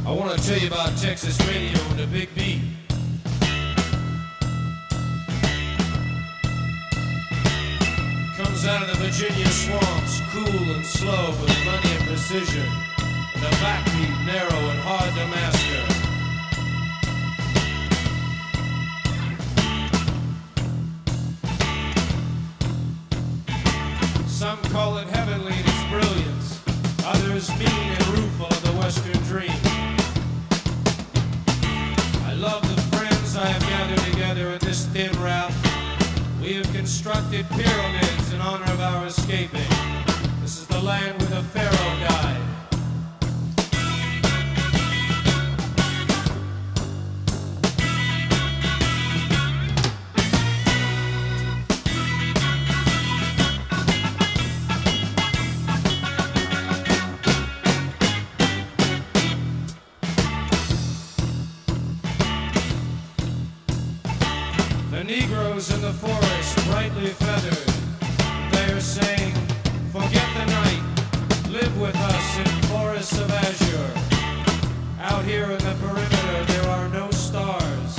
I want to tell you about Texas radio and the big beat. Comes out of the Virginia swamps, cool and slow with plenty of precision. And the backbeat narrow and hard to master. Some call it heavenly in its brilliance, others mean and rueful of the Western dream. I love the friends I have gathered together in this thin route. We have constructed pyramids in honor of our escaping. This is the land where the Pharaoh died. The Negroes in the forest, brightly feathered, they are saying, forget the night, live with us in forests of azure. Out here in the perimeter there are no stars.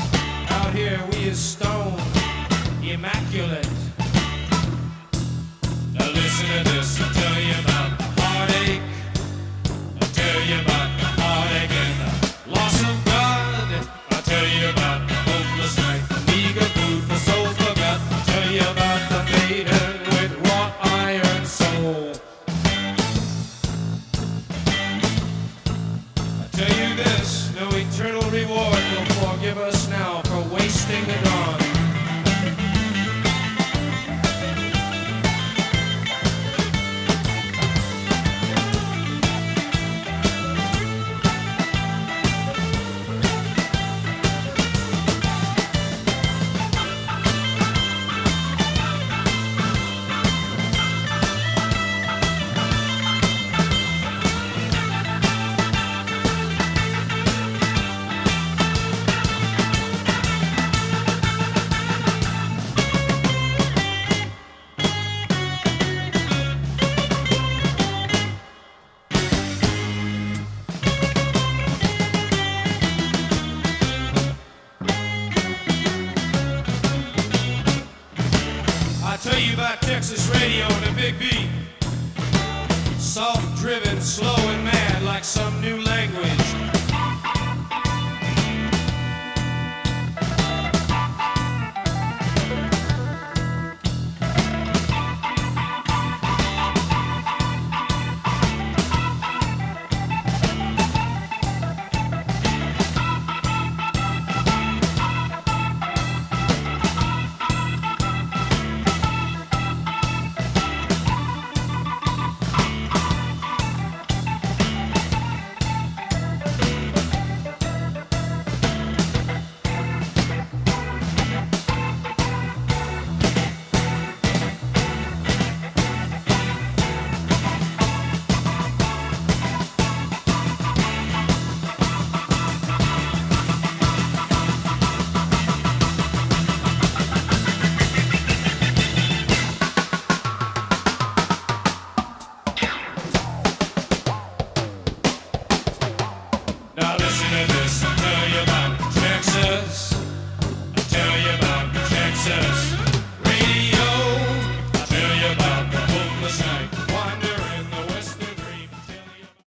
Out here we is stone, immaculate. Now listen to this, I'll tell you about the heartache. I'll tell you about the heartache and the loss of God. I'll tell you about the hopeless night, the meager food for souls forgot. I'll tell you about the maiden with wrought iron soul. I'll tell you this, no eternal reward will forgive us now for wasting the dawn. I tell you about Texas radio and the big beat. Soft driven, slow and mad.